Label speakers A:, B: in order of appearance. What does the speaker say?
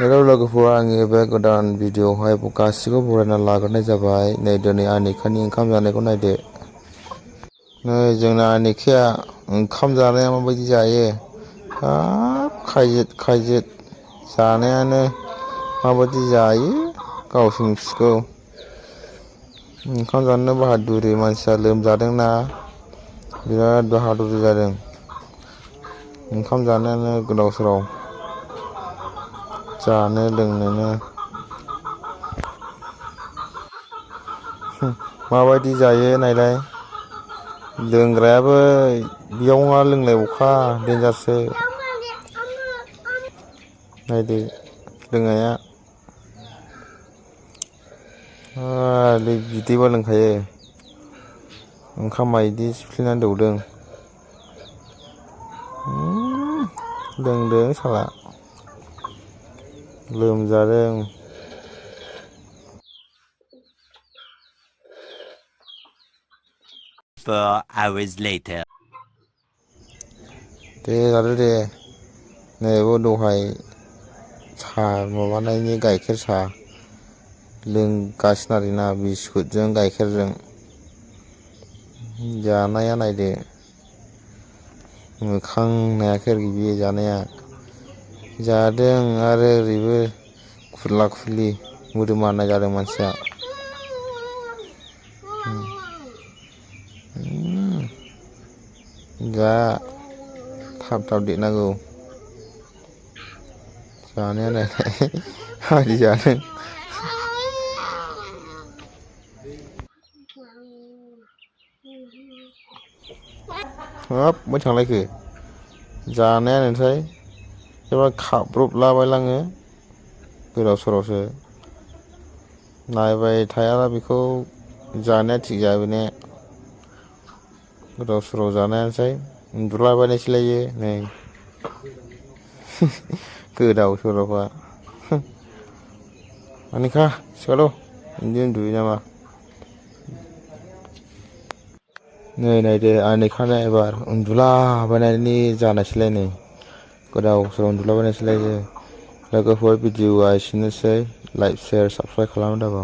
A: Hello लोगोफोर आंनि बे गोदान भिडिअ'आवहाय गासिखौबो बरायना लाग्रोनाय जाबाय। नै दिनै आनिकानि ओंखाम जानायखौ नायदो। नै जोंना आनिकाया ओंखाम जानाया माबायदि जायो। हाब खायजित जानायानो माबायदि जायो गावसो मिथिगौ। ओंखाम जानो बाहादुरि मानसिया लोमजादोंना बिराद बाहादुरि जादों। ओंखाम जानायानो गोदाव सोराव जानो लोंनोनो माबायदि जायो नायलाय। लोंग्रायाबो बेयाव नङा लोंनायबावखा देन्जारसो। नायदो लोंनाया बिदैबो लोंखायो। ओंखाम बायदि सिफ्लेनानै दौदों। लोंदों साला लोमजादों।
B: Hours later.
A: दे जादो दे। नैबो दहाय सा माबानायनि गाइखेर साहा लोंगासिनो आरोना बिस्कुटजों गाइखेरजों। जानाया नायदो मोखां नायाखै आरोखि बे जानाया। जादों आरो ओरैबो खुरला खुरलि मोदोम माननाय जादों मानसिया। जा थाब थाब देरनांगौ। जानाया नायलाय मादि जादों। हाब बहाय थांलायखो जानाया नुसाय एबा खाब्रबलाबायलाङो गोदाव सोरावसो। नायबाय थायाला बेखौ जानाया थिग जाया बेना। गोदाव सोराव जानायानोसै उन्दुलाबायनायसैलायो नै गोदाव सोरावआ। आनिका सिखारद' बिदि उन्दुयो नामा। नै नायदो आनिकाना एबार उन्दुलाबायनायनि जानायसैलाय नै गोदाव सोराव उन्दुलाबायनायसैलायो। लोगोफोर भिडिअ'आ एसेनोसै लाइक शेयार साबसक्राइब खालामनो दाबाव।